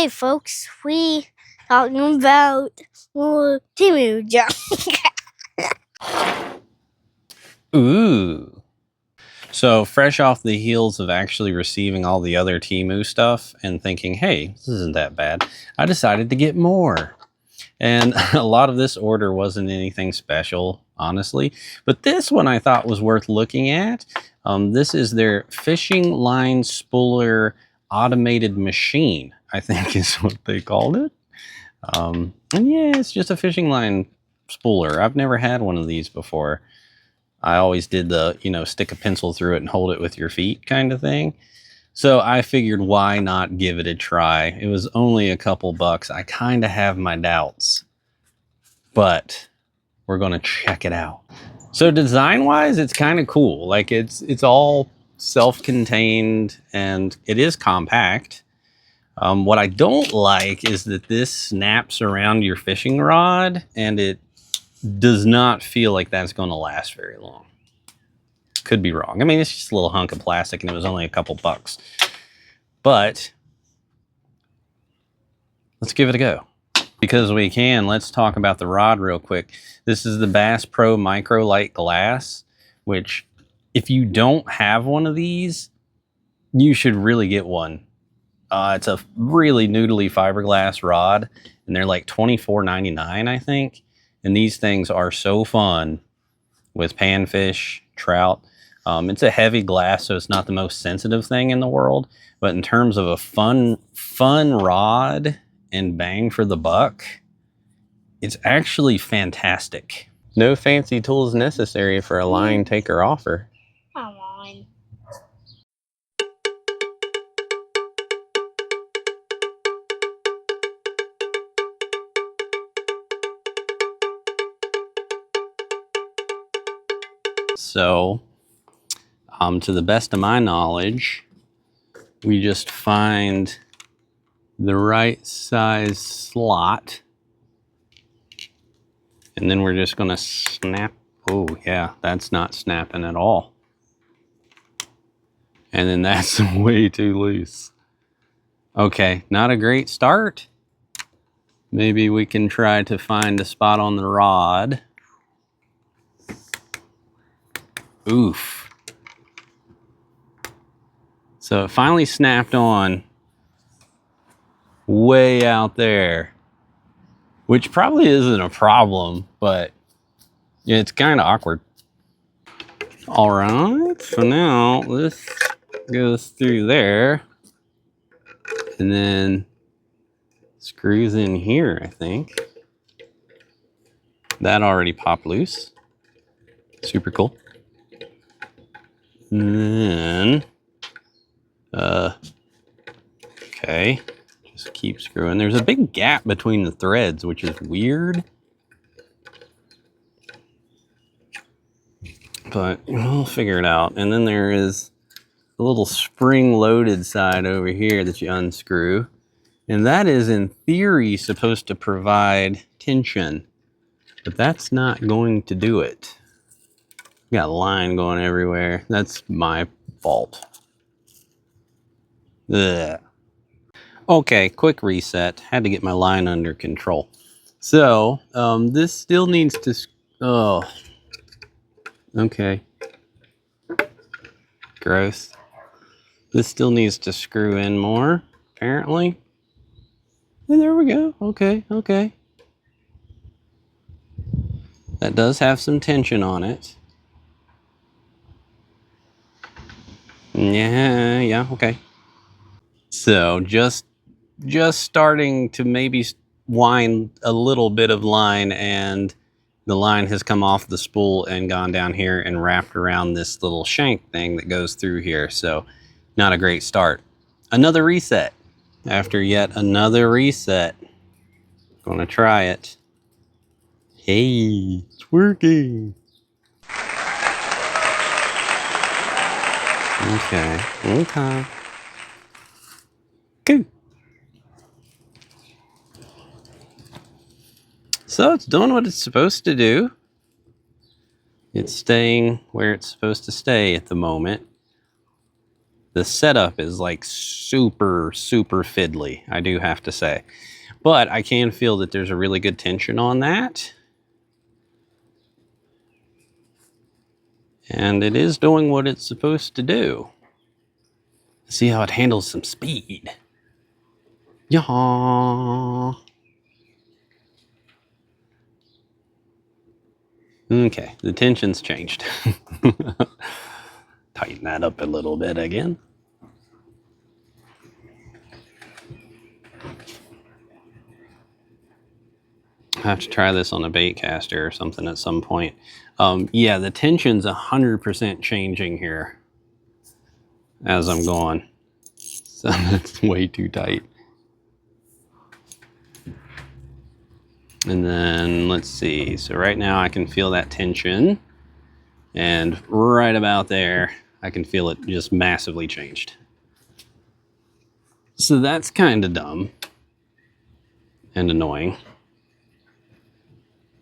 Today, folks, we talking about Temu junk. Ooh. So fresh off the heels of actually receiving all the other Temu stuff and thinking, hey, this isn't that bad, I decided to get more. And a lot of this order wasn't anything special, honestly. But this one I thought was worth looking at. This is their fishing line spooler automated machine, I think is what they called it. And yeah, it's just a fishing line spooler. I've never had one of these before. I always did the, stick a pencil through it and hold it with your feet kind of thing. So I figured, why not give it a try? It was only a couple bucks. I kind of have my doubts, but we're going to check it out. So design-wise, it's kind of cool. Like it's all self-contained and it is compact. What I don't like is that this snaps around your fishing rod and it does not feel like that's going to last very long. Could be wrong. I mean, it's just a little hunk of plastic and it was only a couple bucks. But let's give it a go. Because we can, let's talk about the rod real quick. This is the Bass Pro Micro Light Glass, which if you don't have one of these, you should really get one. It's a really noodly fiberglass rod, and they're like $24.99, I think. And these things are so fun with panfish, trout. It's a heavy glass, so it's not the most sensitive thing in the world. But in terms of a fun rod and bang for the buck, it's actually fantastic. No fancy tools necessary for a line taker offer. Come on. So, to the best of my knowledge, we just find the right size slot, and then we're just going to snap. Oh yeah, that's not snapping at all. And then that's way too loose. Okay, not a great start. Maybe we can try to find a spot on the rod. Oof. So it finally snapped on way out there, which probably isn't a problem, but yeah, it's kind of awkward. All right, so now this goes through there and then screws in here, I think. That already popped loose. Super cool. And then, okay, just keep screwing. There's a big gap between the threads, which is weird. But we'll figure it out. And then there is a little spring-loaded side over here that you unscrew. And that is, in theory, supposed to provide tension. But that's not going to do it. Got line going everywhere. That's my fault. Ugh. Okay, quick reset. Had to get my line under control. So, this still needs to... Oh. Okay. Gross. This still needs to screw in more, apparently. And there we go. Okay, okay. That does have some tension on it. Yeah, okay. So just starting to maybe wind a little bit of line, and the line has come off the spool and gone down here and wrapped around this little shank thing that goes through here. So not a great start. Another reset. After yet another reset. Gonna try it. Hey, it's working. Okay, okay. Cool. So it's doing what it's supposed to do. It's staying where it's supposed to stay at the moment. The setup is like super, super fiddly, I do have to say. But I can feel that there's a really good tension on that. And it is doing what it's supposed to do. See how it handles some speed. Yeah. Okay, the tension's changed. Tighten that up a little bit again. I have to try this on a bait caster or something at some point. Yeah, the tension's 100% changing here as I'm going. So that's way too tight. And then let's see. So right now I can feel that tension. And right about there, I can feel it just massively changed. So that's kind of dumb and annoying.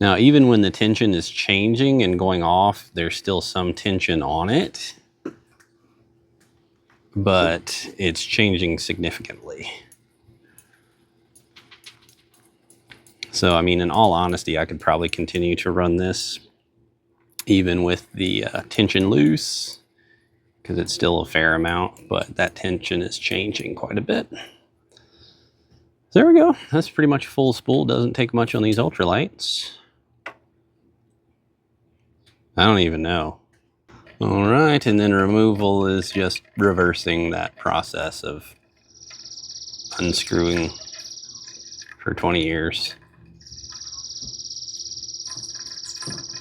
Now, even when the tension is changing and going off, there's still some tension on it, but it's changing significantly. So, I mean, in all honesty, I could probably continue to run this even with the tension loose, because it's still a fair amount, but that tension is changing quite a bit. So there we go. That's pretty much full spool. Doesn't take much on these ultralights. I don't even know. All right, and then removal is just reversing that process of unscrewing for 20 years.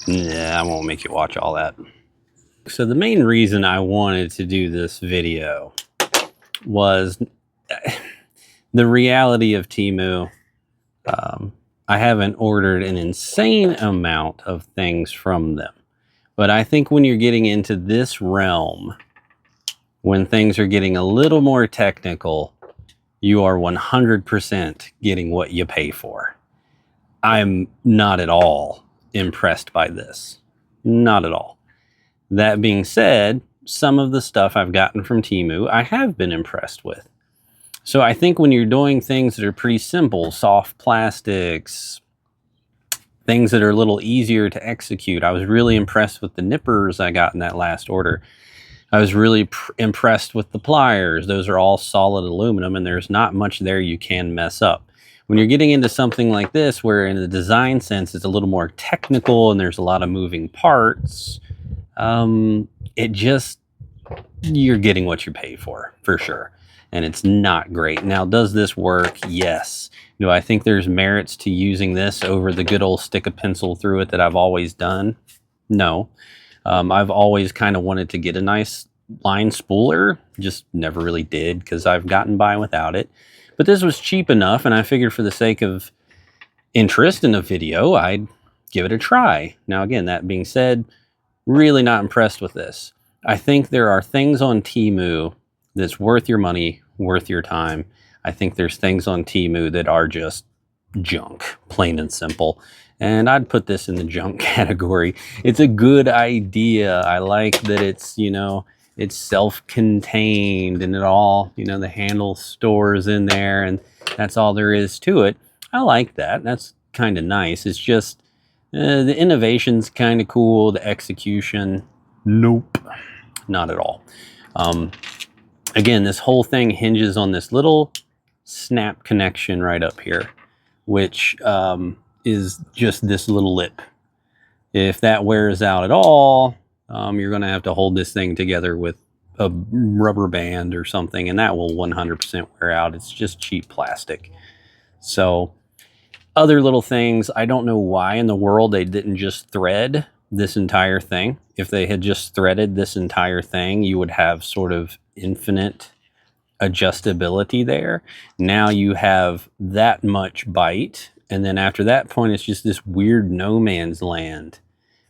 Yeah, I won't make you watch all that. So the main reason I wanted to do this video was the reality of Temu. I haven't ordered an insane amount of things from them. But I think when you're getting into this realm, when things are getting a little more technical, you are 100% getting what you pay for. I'm not at all impressed by this. Not at all. That being said, some of the stuff I've gotten from Temu, I have been impressed with. So I think when you're doing things that are pretty simple, soft plastics, things that are a little easier to execute. I was really impressed with the nippers I got in that last order. I was really impressed with the pliers. Those are all solid aluminum, and there's not much there you can mess up. When you're getting into something like this, where in the design sense it's a little more technical and there's a lot of moving parts, you're getting what you pay for sure. And it's not great. Now, does this work? Yes. Do I think there's merits to using this over the good old stick a pencil through it that I've always done? No. I've always kind of wanted to get a nice line spooler, just never really did because I've gotten by without it. But this was cheap enough, and I figured for the sake of interest in a video, I'd give it a try. Now, again, that being said, really not impressed with this. I think there are things on Temu that's worth your money, worth your time. I think there's things on Temu that are just junk, plain and simple. And I'd put this in the junk category. It's a good idea. I like that it's, it's self-contained and it all, the handle stores in there and that's all there is to it. I like that. That's kind of nice. It's just the innovation's kind of cool. The execution, nope, not at all. Again, this whole thing hinges on this little snap connection right up here, which is just this little lip. If that wears out at all, you're going to have to hold this thing together with a rubber band or something, and that will 100% wear out. It's just cheap plastic. So other little things, I don't know why in the world they didn't just thread this entire thing. If they had just threaded this entire thing, you would have sort of infinite adjustability there. Now you have that much bite, and then after that point it's just this weird no man's land,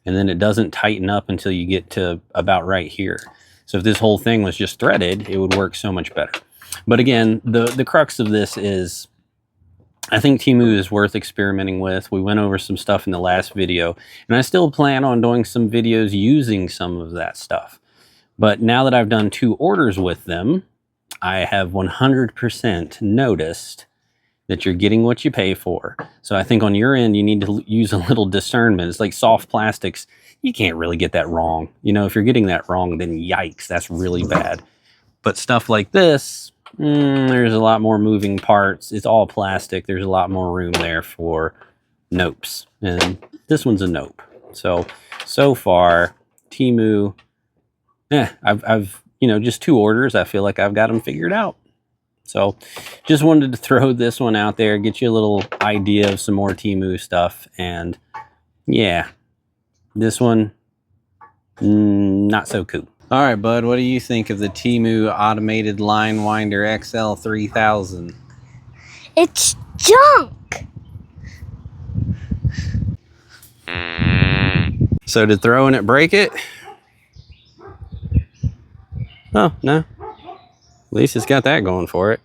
and then it doesn't tighten up until you get to about right here. So if this whole thing was just threaded, it would work so much better. But again, the crux of this is I think Temu is worth experimenting with. We went over some stuff in the last video, and I still plan on doing some videos using some of that stuff. But now that I've done 2 orders with them, I have 100% noticed that you're getting what you pay for. So I think on your end, you need to use a little discernment. It's like soft plastics. You can't really get that wrong. You know, if you're getting that wrong, then yikes, that's really bad. But stuff like this, there's a lot more moving parts. It's all plastic. There's a lot more room there for nopes. And this one's a nope. So far, Temu, I've you know, just 2 orders. I feel like I've got them figured out. So just wanted to throw this one out there, get you a little idea of some more Temu stuff. And yeah, this one, not so cool. All right, bud, what do you think of the Temu Automated Line Winder XL 3000? It's junk. So did throwing it break it? Oh, no. At least it's got that going for it.